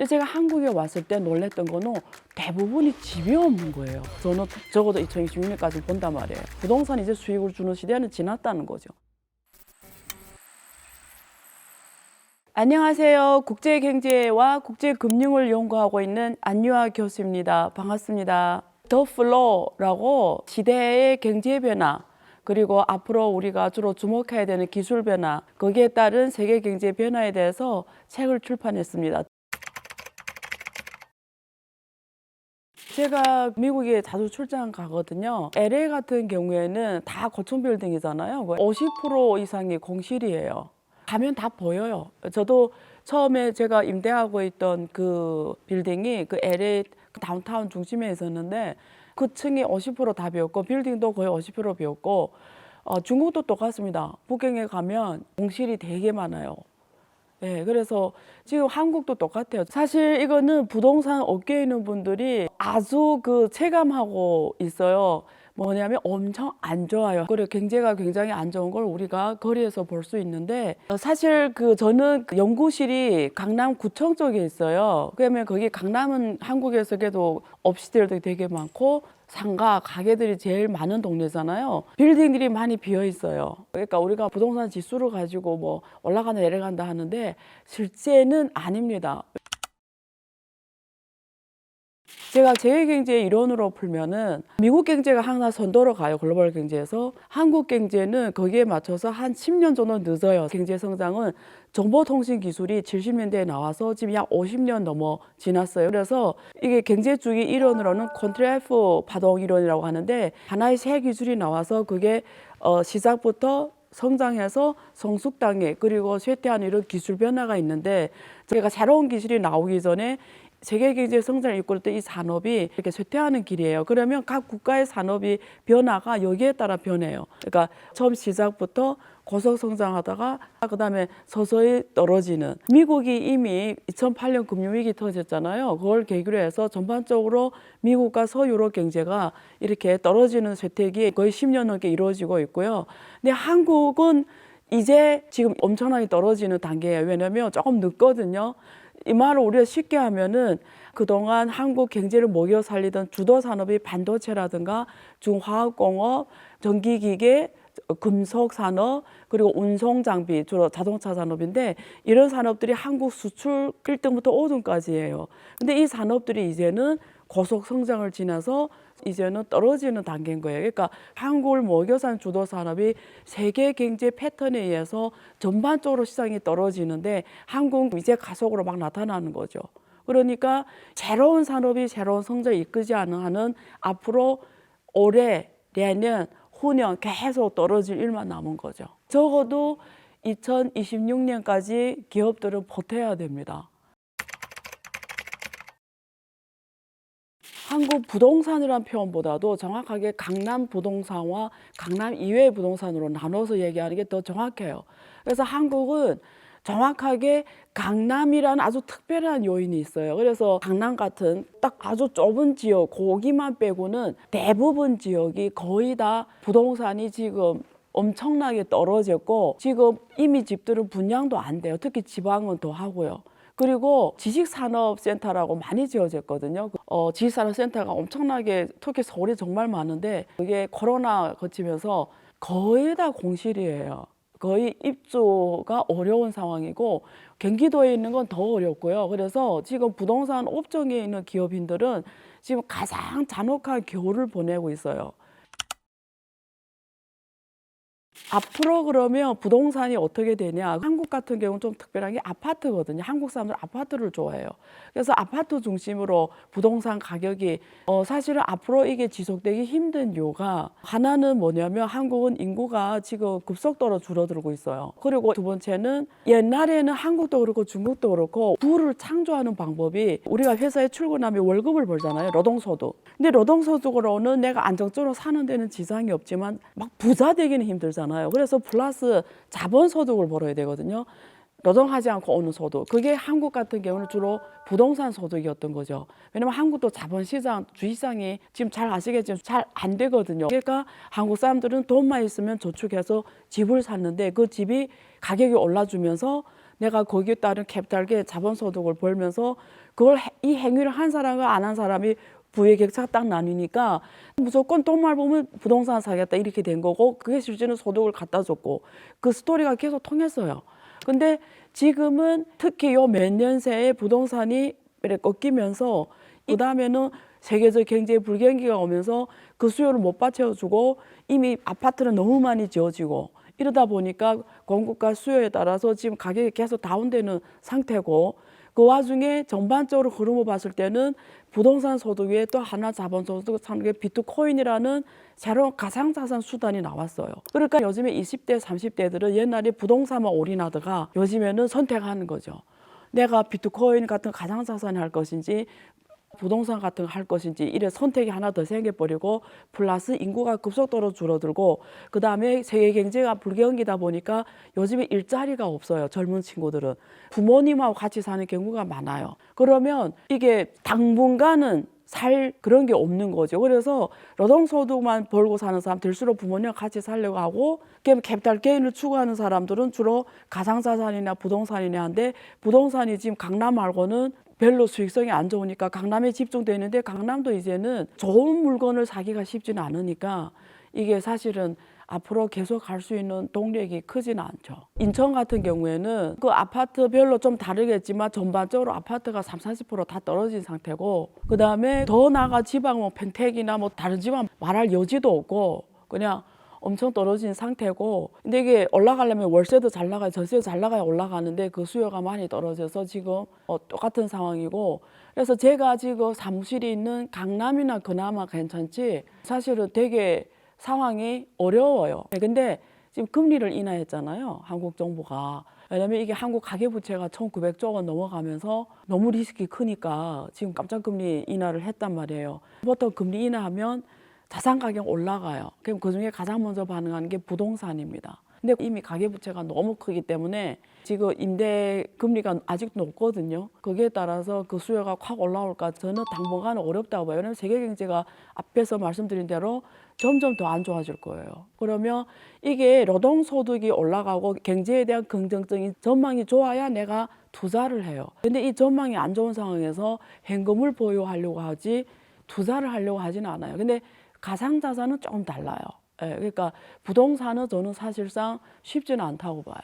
근데 제가 한국에 왔을 때 놀랬던 거는 대부분이 집이 없는 거예요. 저는 적어도 2026년까지 본단 말이에요. 부동산이 이제 수익을 주는 시대는 지났다는 거죠. 안녕하세요. 국제경제와 국제금융을 연구하고 있는 안유아 교수입니다. 반갑습니다. 더 플로우라고 시대의 경제 변화, 그리고 앞으로 우리가 주로 주목해야 되는 기술 변화, 거기에 따른 세계 경제 변화에 대해서 책을 출판했습니다. 제가 미국에 자주 출장 가거든요. LA 같은 경우에는 다 고층 빌딩이잖아요. 50% 이상이 공실이에요. 가면 다 보여요. 저도 처음에 제가 임대하고 있던 그 빌딩이 그 LA 다운타운 중심에 있었는데 그 층이 50%다 비었고 빌딩도 거의 50% 비었고 중국도 똑같습니다. 북경에 가면 공실이 되게 많아요. 네, 그래서 지금 한국도 똑같아요. 사실 이거는 부동산 업계에 있는 분들이 아주 체감하고 있어요. 뭐냐면 엄청 안 좋아요. 그리고 경제가 굉장히 안 좋은 걸 우리가 거리에서 볼 수 있는데 사실 저는 연구실이 강남 구청 쪽에 있어요. 그러면 거기 강남은 한국에서 그래도 업시들도 되게 많고 상가, 가게들이 제일 많은 동네잖아요. 빌딩들이 많이 비어 있어요. 그러니까 우리가 부동산 지수를 가지고 뭐 올라간다 내려간다 하는데 실제는 아닙니다. 제가 세계경제 이론으로 풀면은 미국 경제가 항상 선도로 가요. 글로벌 경제에서. 한국 경제는 거기에 맞춰서 한 10년 정도 늦어요. 경제 성장은 정보통신 기술이 70년대에 나와서 지금 약 50년 넘어 지났어요. 그래서 이게 경제주의 이론으로는 콘트래프 파동 이론이라고 하는데 하나의 새 기술이 나와서 그게 시작부터 성장해서 성숙당해 그리고 쇠퇴하는 이런 기술 변화가 있는데 제가 새로운 기술이 나오기 전에 세계 경제 성장을 이끌 때 이 산업이 이렇게 쇠퇴하는 길이에요. 그러면 각 국가의 산업이 변화가 여기에 따라 변해요. 그러니까 처음 시작부터 고속 성장하다가 그다음에 서서히 떨어지는. 미국이 이미 2008년 금융위기 터졌잖아요. 그걸 계기로 해서 전반적으로 미국과 서유럽 경제가 이렇게 떨어지는 쇠퇴기 거의 10년 넘게 이루어지고 있고요. 근데 한국은 이제 지금 엄청나게 떨어지는 단계예요. 왜냐하면 조금 늦거든요. 이 말을 우리가 쉽게 하면은 그동안 한국 경제를 먹여 살리던 주도 산업이 반도체라든가 중화학공업, 전기기계, 금속산업, 그리고 운송장비, 주로 자동차 산업인데 이런 산업들이 한국 수출 1등부터 5등까지예요. 근데 이 산업들이 이제는 고속 성장을 지나서 이제는 떨어지는 단계인 거예요. 그러니까 한국을 먹여 사는 주도 산업이 세계 경제 패턴에 의해서 전반적으로 시장이 떨어지는데 한국은 이제 가속으로 막 나타나는 거죠. 그러니까 새로운 산업이 새로운 성장을 이끌지 않는 한은 앞으로 올해, 내년, 후년 계속 떨어질 일만 남은 거죠. 적어도 2026년까지 기업들은 버텨야 됩니다. 한국 부동산이라는 표현보다도 정확하게 강남 부동산과 강남 이외의 부동산으로 나눠서 얘기하는 게 더 정확해요. 그래서 한국은 정확하게 강남이라는 아주 특별한 요인이 있어요. 그래서 강남 같은 딱 아주 좁은 지역, 거기만 빼고는 대부분 지역이 거의 다 부동산이 지금 엄청나게 떨어졌고 지금 이미 집들은 분양도 안 돼요. 특히 지방은 더 하고요. 그리고 지식산업센터라고 많이 지어졌거든요. 지식산업센터가 엄청나게 특히 서울에 정말 많은데 그게 코로나 거치면서 거의 다 공실이에요. 거의 입주가 어려운 상황이고 경기도에 있는 건 더 어렵고요. 그래서 지금 부동산 업종에 있는 기업인들은 지금 가장 잔혹한 겨울을 보내고 있어요. 앞으로 그러면 부동산이 어떻게 되냐. 한국 같은 경우는 좀 특별한 게 아파트거든요. 한국 사람들 아파트를 좋아해요. 그래서 아파트 중심으로 부동산 가격이 사실은 앞으로 이게 지속되기 힘든 이유가 하나는 뭐냐면 한국은 인구가 지금 급속도로 줄어들고 있어요. 그리고 두 번째는 옛날에는 한국도 그렇고 중국도 그렇고 부를 창조하는 방법이 우리가 회사에 출근하면 월급을 벌잖아요. 노동소득. 근데 노동소득으로는 내가 안정적으로 사는 데는 지장이 없지만 막 부자 되기는 힘들잖아요. 그래서 플러스 자본소득을 벌어야 되거든요. 노동하지 않고 오는 소득. 그게 한국 같은 경우는 주로 부동산 소득이었던 거죠. 왜냐면 한국도 자본시장, 주식시장이 지금 잘 아시겠지만 잘 안 되거든요. 그러니까 한국 사람들은 돈만 있으면 저축해서 집을 샀는데 그 집이 가격이 올라주면서 내가 거기에 따른 캐피탈게 자본소득을 벌면서 이 행위를 한 사람과 안 한 사람이 부의 격차가 딱 나뉘니까 무조건 돈만 보면 부동산 사겠다 이렇게 된 거고, 그게 실제는 소득을 갖다 줬고, 그 스토리가 계속 통했어요. 근데 지금은 특히 요 몇 년 새에 부동산이 꺾이면서 그 다음에는 세계적 경제 불경기가 오면서 그 수요를 못 받쳐주고 이미 아파트는 너무 많이 지어지고 이러다 보니까 공급과 수요에 따라서 지금 가격이 계속 다운되는 상태고, 그 와중에 전반적으로 흐름을 봤을 때는 부동산 소득 외에 또 하나 자본 소득 삼는 게 비트코인이라는 새로운 가상자산 수단이 나왔어요. 그러니까 요즘에 20대, 30대들은 옛날에 부동산만 올인하다가 요즘에는 선택하는 거죠. 내가 비트코인 같은 가상자산을 할 것인지 부동산 같은 거 할 것인지, 이래 선택이 하나 더 생겨버리고, 플러스 인구가 급속도로 줄어들고, 그 다음에 세계 경제가 불경기다 보니까 요즘에 일자리가 없어요. 젊은 친구들은 부모님하고 같이 사는 경우가 많아요. 그러면 이게 당분간은 살 그런 게 없는 거죠. 그래서 노동소득만 벌고 사는 사람 될수록 부모님과 같이 살려고 하고, 캐피탈 게인을 추구하는 사람들은 주로 가상자산이나 부동산이냐 한데, 부동산이 지금 강남 말고는 별로 수익성이 안 좋으니까 강남에 집중되어 있는데, 강남도 이제는 좋은 물건을 사기가 쉽지는 않으니까 이게 사실은 앞으로 계속 갈 수 있는 동력이 크지는 않죠. 인천 같은 경우에는 그 아파트별로 좀 다르겠지만 전반적으로 아파트가 30~40% 다 떨어진 상태고, 그 다음에 더 나아가 지방 뭐 평택이나 뭐 다른 지방 말할 여지도 없고 그냥 엄청 떨어진 상태고, 근데 이게 올라가려면 월세도 잘 나가야, 전세도 잘 나가야 올라가는데 그 수요가 많이 떨어져서 지금 똑같은 상황이고, 그래서 제가 지금 사무실이 있는 강남이나 그나마 괜찮지 사실은 되게 상황이 어려워요. 근데 지금 금리를 인하했잖아요, 한국 정부가. 왜냐면 이게 한국 가계부채가 1,900조 원 넘어가면서 너무 리스크가 크니까 지금 깜짝 금리 인하를 했단 말이에요. 보통 금리 인하하면 자산 가격 올라가요. 그럼 그중에 가장 먼저 반응하는 게 부동산입니다. 근데 이미 가계부채가 너무 크기 때문에 지금 임대 금리가 아직 높거든요. 거기에 따라서 그 수요가 확 올라올까, 저는 당분간은 어렵다고 봐요. 왜냐하면 세계 경제가 앞에서 말씀드린 대로 점점 더 안 좋아질 거예요. 그러면 이게 노동소득이 올라가고 경제에 대한 긍정적인 전망이 좋아야 내가 투자를 해요. 근데 이 전망이 안 좋은 상황에서 현금을 보유하려고 하지 투자를 하려고 하지는 않아요. 근데 가상자산은 조금 달라요. 예, 그러니까 부동산은 저는 사실상 쉽지는 않다고 봐요.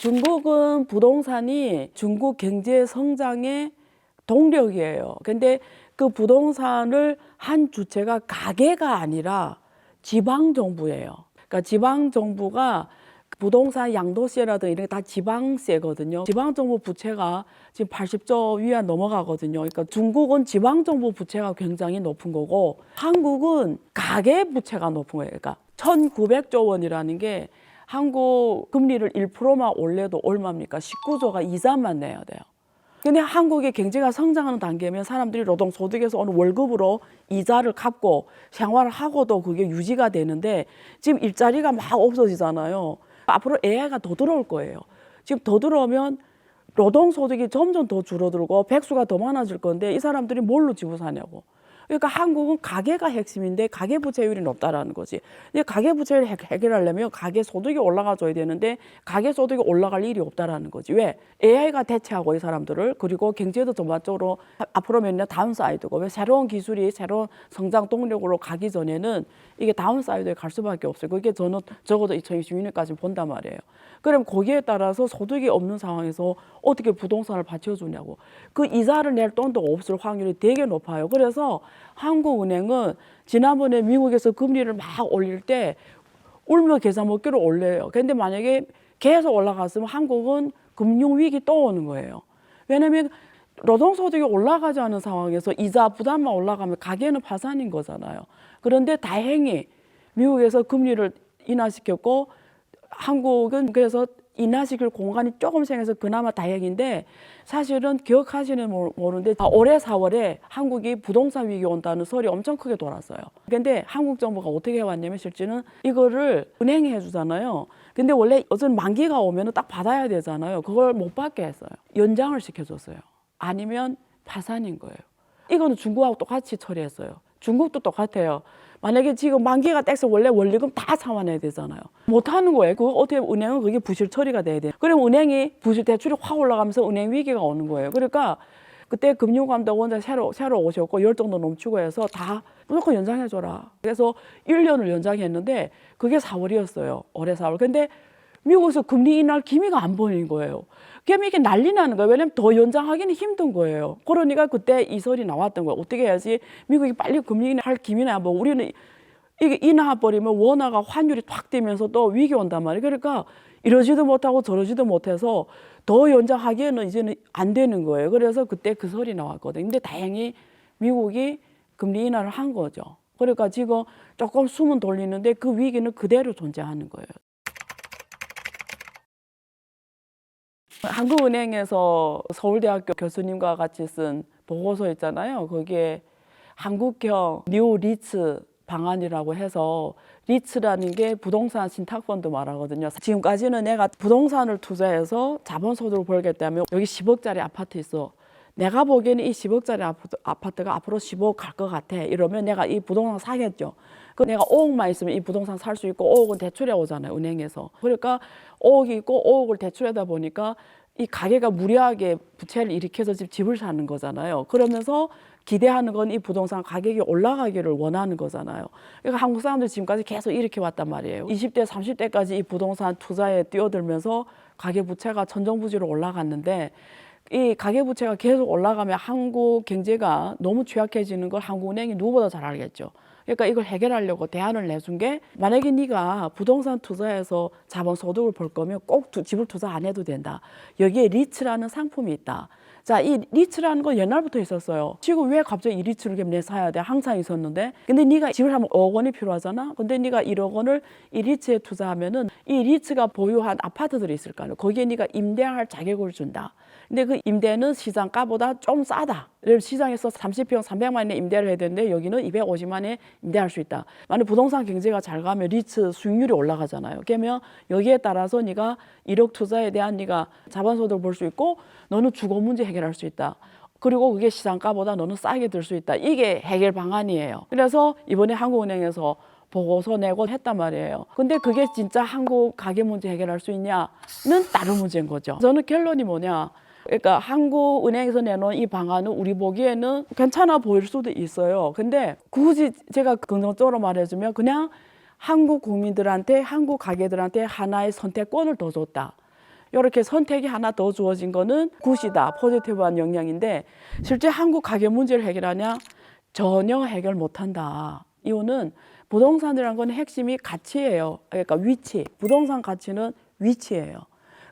중국은 부동산이 중국 경제 성장의 동력이에요. 근데 그 부동산을 한 주체가 가계가 아니라 지방 정부예요. 그러니까 지방 정부가 부동산 양도세라든 이런 게 다 지방세거든요. 지방정부 부채가 지금 80조 위안 넘어가거든요. 그러니까 중국은 지방정부 부채가 굉장히 높은 거고, 한국은 가계부채가 높은 거예요. 그러니까 1,900조 원이라는 게 한국 금리를 1%만 올려도 얼마입니까? 19조가 이자만 내야 돼요. 근데 한국의 경제가 성장하는 단계면 사람들이 노동소득에서 오는 월급으로 이자를 갚고 생활을 하고도 그게 유지가 되는데, 지금 일자리가 막 없어지잖아요. 앞으로 AI가 더 들어올 거예요. 지금 더 들어오면 노동소득이 점점 더 줄어들고 백수가 더 많아질 건데 이 사람들이 뭘로 집을 사냐고. 그러니까 한국은 가계가 핵심인데 가계부채율이 높다라는 거지. 근데 가계부채를 해결하려면 가계소득이 올라가줘야 되는데 가계소득이 올라갈 일이 없다라는 거지. 왜? AI가 대체하고 이 사람들을, 그리고 경제도 전반적으로 앞으로 몇 년 다운사이드고, 왜 새로운 기술이 새로운 성장 동력으로 가기 전에는 이게 다운사이드에 갈 수밖에 없어요. 그게 저는 적어도 2026년까지 본단 말이에요. 그럼 거기에 따라서 소득이 없는 상황에서 어떻게 부동산을 받쳐주냐고. 그 이자를 낼 돈도 없을 확률이 되게 높아요. 그래서 한국은행은 지난번에 미국에서 금리를 막 올릴 때 울며 겨자 먹기로 올려요. 근데 만약에 계속 올라갔으면 한국은 금융위기 또 오는 거예요. 왜냐하면 노동소득이 올라가지 않은 상황에서 이자 부담만 올라가면 가계는 파산인 거잖아요. 그런데 다행히 미국에서 금리를 인하시켰고 한국은 그래서 인하시킬 공간이 조금 생겨서 그나마 다행인데, 사실은 기억하시는 모르는데 올해 4월에 한국이 부동산 위기 온다는 소리 엄청 크게 돌았어요. 근데 한국 정부가 어떻게 해왔냐면 실제는 이거를 은행이 해주잖아요. 근데 원래 어떤 만기가 오면 딱 받아야 되잖아요. 그걸 못 받게 했어요. 연장을 시켜줬어요. 아니면 파산인 거예요. 이거는 중국하고 똑같이 처리했어요. 중국도 똑같아요. 만약에 지금 만기가 떼서 원래 원리금 다 상환해야 되잖아요. 못 하는 거예요. 그거 어떻게 은행은 그게 부실 처리가 돼야 돼요. 그럼 은행이 부실 대출이 확 올라가면서 은행 위기가 오는 거예요. 그러니까 그때 금융감독원장 새로 오셨고 열정도 넘치고 해서 다 무조건 연장해줘라. 그래서 1년을 연장했는데 그게 4월이었어요. 올해 4월. 근데 미국에서 금리 인하할 기미가 안 보이는 거예요. 그럼 이게 난리 나는 거예요. 왜냐면 더 연장하기는 힘든 거예요. 그러니까 그때 이 설이 나왔던 거예요. 어떻게 해야지 미국이 빨리 금리 인하할 기미나 뭐 우리는 이게 인하해버리면 원화가 환율이 확 뛰면서 또 위기 온단 말이에요. 그러니까 이러지도 못하고 저러지도 못해서 더 연장하기에는 이제는 안 되는 거예요. 그래서 그때 그 설이 나왔거든요. 근데 다행히 미국이 금리 인하를 한 거죠. 그러니까 지금 조금 숨은 돌리는데 그 위기는 그대로 존재하는 거예요. 한국은행에서 서울대학교 교수님과 같이 쓴 보고서 있잖아요. 거기에 한국형 뉴 리츠 방안이라고 해서 리츠라는 게 부동산 신탁펀드 말하거든요. 지금까지는 내가 부동산을 투자해서 자본소득을 벌겠다면 여기 10억짜리 아파트 있어. 내가 보기에는 이 10억짜리 아파트가 앞으로 10억 갈 것 같아. 이러면 내가 이 부동산 사겠죠. 그 내가 5억만 있으면 이 부동산 살 수 있고 5억은 대출해 오잖아요. 은행에서. 그러니까 5억이 있고 5억을 대출하다 보니까 이 가게가 무리하게 부채를 일으켜서 집을 사는 거잖아요. 그러면서 기대하는 건 이 부동산 가격이 올라가기를 원하는 거잖아요. 그러니까 한국 사람들 지금까지 계속 이렇게 왔단 말이에요. 20대, 30대까지 이 부동산 투자에 뛰어들면서 가계 부채가 천정부지로 올라갔는데 이 가계부채가 계속 올라가면 한국 경제가 너무 취약해지는 걸 한국은행이 누구보다 잘 알겠죠. 그러니까 이걸 해결하려고 대안을 내준 게 만약에 네가 부동산 투자해서 자본소득을 벌 거면 꼭 집을 투자 안 해도 된다. 여기에 리츠라는 상품이 있다. 자, 이 리츠라는 건 옛날부터 있었어요. 지금 왜 갑자기 이 리츠를 내 사야 돼? 항상 있었는데. 근데 네가 집을 사면 5억 원이 필요하잖아. 근데 네가 1억 원을 이 리츠에 투자하면은 이 리츠가 보유한 아파트들이 있을 거 아니에요. 거기에 네가 임대할 자격을 준다. 근데 그 임대는 시장가보다 좀 싸다. 시장에서 30평 300만 원에 임대를 해야 되는데 여기는 250만 원에 임대할 수 있다. 만약 부동산 경제가 잘 가면 리츠 수익률이 올라가잖아요. 그러면 여기에 따라서 네가 1억 투자에 대한 네가 자본소득을 볼 수 있고 너는 주거 문제 해결할 수 있다. 그리고 그게 시장가보다 너는 싸게 들 수 있다. 이게 해결 방안이에요. 그래서 이번에 한국은행에서 보고서 내고 했단 말이에요. 근데 그게 진짜 한국 가계 문제 해결할 수 있냐는 다른 문제인 거죠. 저는 결론이 뭐냐. 그러니까 한국은행에서 내놓은 이 방안은 우리 보기에는 괜찮아 보일 수도 있어요. 근데 굳이 제가 긍정적으로 말해주면 그냥 한국 국민들한테, 한국 가게들한테 하나의 선택권을 더 줬다. 이렇게 선택이 하나 더 주어진 거는 굿이다, 포지티브한 영향인데 실제 한국 가계 문제를 해결하냐? 전혀 해결 못한다. 이유는 부동산이라는 건 핵심이 가치예요. 그러니까 위치, 부동산 가치는 위치예요.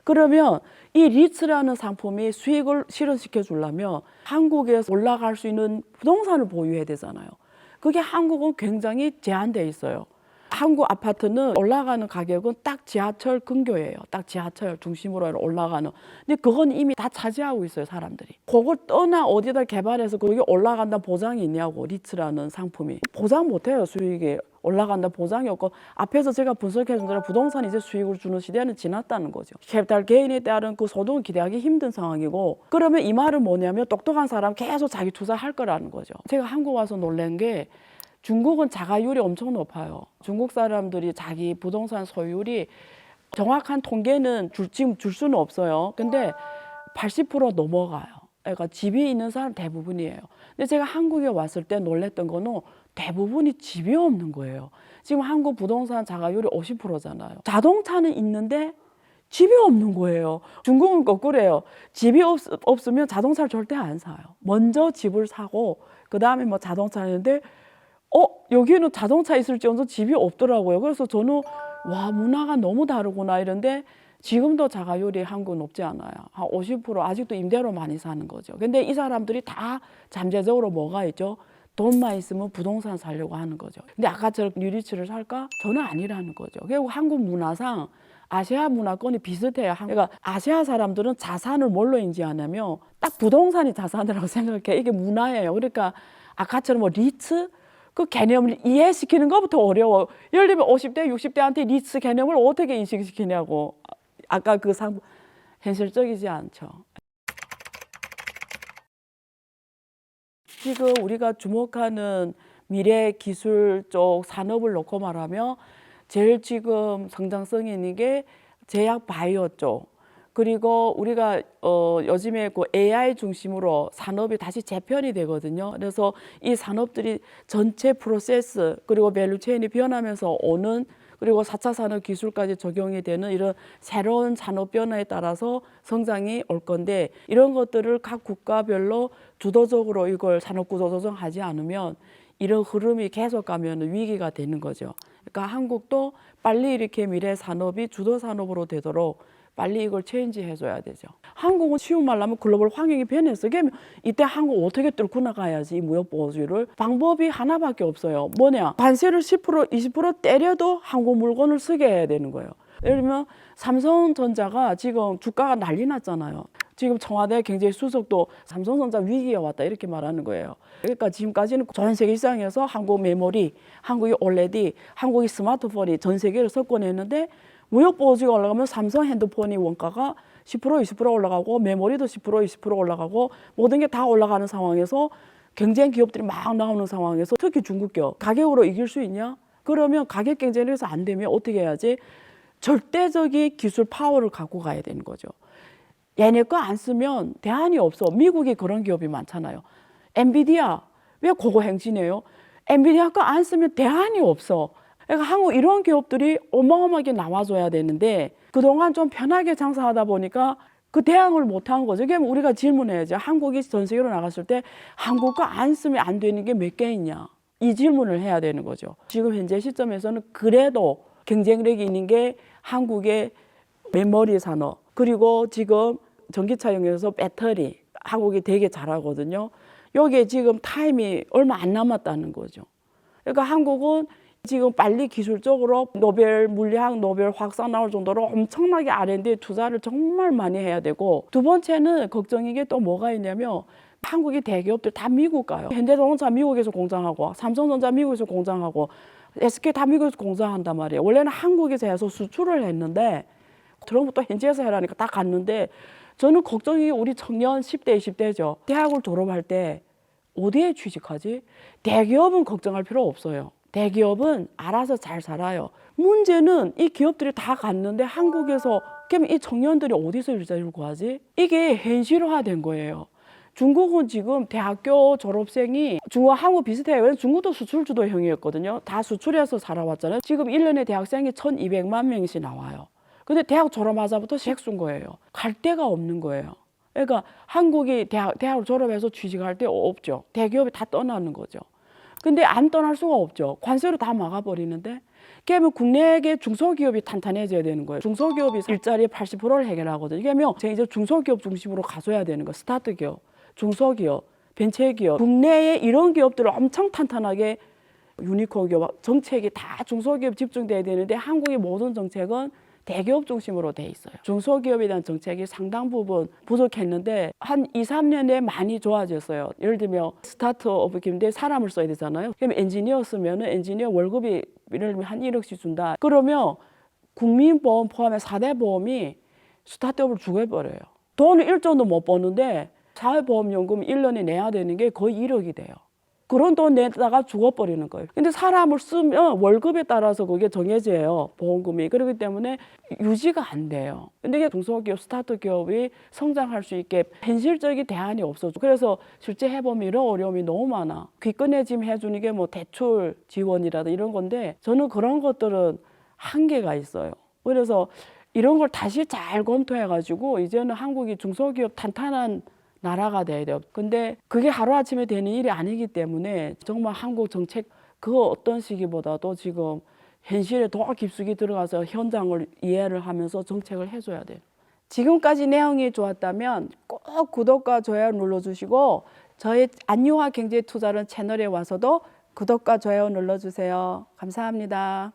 그러면 이 리츠라는 상품이 수익을 실현시켜 주려면 한국에서 올라갈 수 있는 부동산을 보유해야 되잖아요. 그게 한국은 굉장히 제한돼 있어요. 한국 아파트는 올라가는 가격은 딱 지하철 근교예요. 딱 지하철 중심으로 올라가는. 근데 그건 이미 다 차지하고 있어요, 사람들이. 그걸 떠나 어디다 개발해서 거기 올라간다 보장이 있냐고, 리츠라는 상품이. 보장 못해요, 수익이. 올라간다 보장이 없고 앞에서 제가 분석해 준 대로 부동산이 이제 수익을 주는 시대는 지났다는 거죠. 캐피탈 개인에 따른 그 소득은 기대하기 힘든 상황이고 그러면 이 말은 뭐냐면 똑똑한 사람 계속 자기 투자할 거라는 거죠. 제가 한국 와서 놀란 게 중국은 자가율이 엄청 높아요. 중국 사람들이 자기 부동산 소유율이 정확한 통계는 지금 줄 수는 없어요. 근데 80% 넘어가요. 그러니까 집이 있는 사람 대부분이에요. 근데 제가 한국에 왔을 때 놀랬던 거는 대부분이 집이 없는 거예요. 지금 한국 부동산 자가율이 50%잖아요. 자동차는 있는데 집이 없는 거예요. 중국은 거꾸로예요. 집이 없으면 자동차를 절대 안 사요. 먼저 집을 사고 그 다음에 뭐 자동차인데 여기는 자동차 있을지언정 집이 없더라고요. 그래서 저는 와, 문화가 너무 다르구나 이런데 지금도 자가율이 한국은 높지 않아요. 한 50% 아직도 임대로 많이 사는 거죠. 근데 이 사람들이 다 잠재적으로 뭐가 있죠? 돈만 있으면 부동산 사려고 하는 거죠. 근데 아까처럼 뉴리츠를 살까? 저는 아니라는 거죠. 결국 한국 문화상 아시아 문화권이 비슷해요. 그러니까 아시아 사람들은 자산을 뭘로 인지하냐면 딱 부동산이 자산이라고 생각해. 이게 문화예요. 그러니까 아까처럼 뭐 리츠? 그 개념을 이해시키는 것부터 어려워. 예를 들면 50대, 60대한테 리츠 개념을 어떻게 인식시키냐고. 아까 그 현실적이지 않죠. 지금 우리가 주목하는 미래 기술 쪽 산업을 놓고 말하면 제일 지금 성장성이 있는 게 제약 바이오 쪽. 그리고 우리가 요즘에 그 AI 중심으로 산업이 다시 재편이 되거든요. 그래서 이 산업들이 전체 프로세스 그리고 밸류체인이 변하면서 오는, 그리고 4차 산업 기술까지 적용이 되는 이런 새로운 산업 변화에 따라서 성장이 올 건데, 이런 것들을 각 국가별로 주도적으로 이걸 산업 구조 조정하지 않으면 이런 흐름이 계속 가면 위기가 되는 거죠. 그러니까 한국도 빨리 이렇게 미래 산업이 주도 산업으로 되도록 빨리 이걸 체인지 해줘야 되죠. 한국은 쉬운 말로 하면 글로벌 환경이 변했어. 그러면 이때 한국 어떻게 뚫고 나가야지, 이 무역보호주의를. 방법이 하나밖에 없어요. 뭐냐? 관세를 10% 20% 때려도 한국 물건을 쓰게 해야 되는 거예요. 예를 들면 삼성전자가 지금 주가가 난리 났잖아요. 지금 청와대 경제수석도 삼성전자 위기에 왔다 이렇게 말하는 거예요. 그러니까 지금까지는 전 세계 시장에서 한국 메모리, 한국이 OLED, 한국이 스마트폰이 전 세계를 석권했는데, 무역보호주의가 올라가면 삼성 핸드폰이 원가가 10% 20% 올라가고 메모리도 10% 20% 올라가고 모든 게 다 올라가는 상황에서 경쟁 기업들이 막 나오는 상황에서 특히 중국 기업 가격으로 이길 수 있냐? 그러면 가격 경쟁에서 안 되면 어떻게 해야지? 절대적인 기술 파워를 갖고 가야 되는 거죠. 얘네 거 안 쓰면 대안이 없어. 미국에 그런 기업이 많잖아요. 엔비디아 왜 그거 행진해요? 엔비디아 거 안 쓰면 대안이 없어. 그러니까 한국 이런 기업들이 어마어마하게 나와줘야 되는데, 그동안 좀 편하게 장사하다 보니까 그 대응을 못한 거죠. 그러면 우리가 질문해야죠. 한국이 전 세계로 나갔을 때 한국 거 안 쓰면 안 되는 게 몇 개 있냐? 이 질문을 해야 되는 거죠. 지금 현재 시점에서는 그래도 경쟁력이 있는 게 한국의 메모리 산업, 그리고 지금 전기차용에서 배터리 한국이 되게 잘하거든요. 여기에 지금 타임이 얼마 안 남았다는 거죠. 그러니까 한국은 지금 빨리 기술적으로 노벨 물리학, 노벨 화학상 나올 정도로 엄청나게 R&D에 투자를 정말 많이 해야 되고, 두 번째는 걱정인 게 또 뭐가 있냐면 한국의 대기업들 다 미국 가요. 현대자동차 미국에서 공장하고, 삼성전자 미국에서 공장하고, SK 다 미국에서 공장한단 말이에요. 원래는 한국에서 해서 수출을 했는데 트럼프 또 현지에서 해라니까 다 갔는데, 저는 걱정이 우리 청년 10대, 20대죠. 대학을 졸업할 때 어디에 취직하지? 대기업은 걱정할 필요 없어요. 대기업은 알아서 잘 살아요. 문제는 이 기업들이 다 갔는데 한국에서, 그러면 이 청년들이 어디서 일자리를 구하지? 이게 현실화된 거예요. 중국은 지금 대학교 졸업생이 중국하고 비슷해요. 왜냐면 중국도 수출주도형이었거든요. 다 수출해서 살아왔잖아요. 지금 1년에 대학생이 1,200만 명씩 나와요. 근데 대학 졸업하자부터 백수인 거예요. 갈 데가 없는 거예요. 그러니까 한국이 대학을 졸업해서 취직할 데 없죠. 대기업이 다 떠나는 거죠. 근데 안 떠날 수가 없죠. 관세로 다 막아버리는데, 그러면 국내의 중소기업이 탄탄해져야 되는 거예요. 중소기업이 일자리의 80%를 해결하거든요. 그러면 이제 중소기업 중심으로 가져야 되는 거예요. 스타트 기업, 중소기업, 벤처기업. 국내에 이런 기업들을 엄청 탄탄하게, 유니콘 기업 정책이 다 중소기업 집중돼야 되는데 한국의 모든 정책은 대기업 중심으로 돼 있어요. 중소기업에 대한 정책이 상당 부분 부족했는데 한 2, 3년에 많이 좋아졌어요. 예를 들면 스타트업 기업인데 사람을 써야 되잖아요. 그럼 엔지니어 쓰면 엔지니어 월급이 예를 들면 한 1억씩 준다. 그러면 국민보험 포함해 4대 보험이 스타트업을 죽여버려요. 돈을 1조도 못 버는데 사회보험연금 1년에 내야 되는 게 거의 1억이 돼요. 그런 돈 내다가 죽어버리는 거예요. 근데 사람을 쓰면 월급에 따라서 그게 정해져요. 보험금이. 그렇기 때문에 유지가 안 돼요. 근데 이게 중소기업, 스타트 기업이 성장할 수 있게 현실적인 대안이 없어져. 그래서 실제 해보면 이런 어려움이 너무 많아. 귓근에 지금 해주는 게 뭐 대출 지원이라든 이런 건데, 저는 그런 것들은 한계가 있어요. 그래서 이런 걸 다시 잘 검토해가지고 이제는 한국이 중소기업 탄탄한 나라가 돼야 돼요. 근데 그게 하루아침에 되는 일이 아니기 때문에 정말 한국 정책 그 어떤 시기보다도 지금 현실에 더 깊숙이 들어가서 현장을 이해를 하면서 정책을 해줘야 돼요. 지금까지 내용이 좋았다면 꼭 구독과 좋아요 눌러주시고, 저희 안유화 경제투자론 채널에 와서도 구독과 좋아요 눌러주세요. 감사합니다.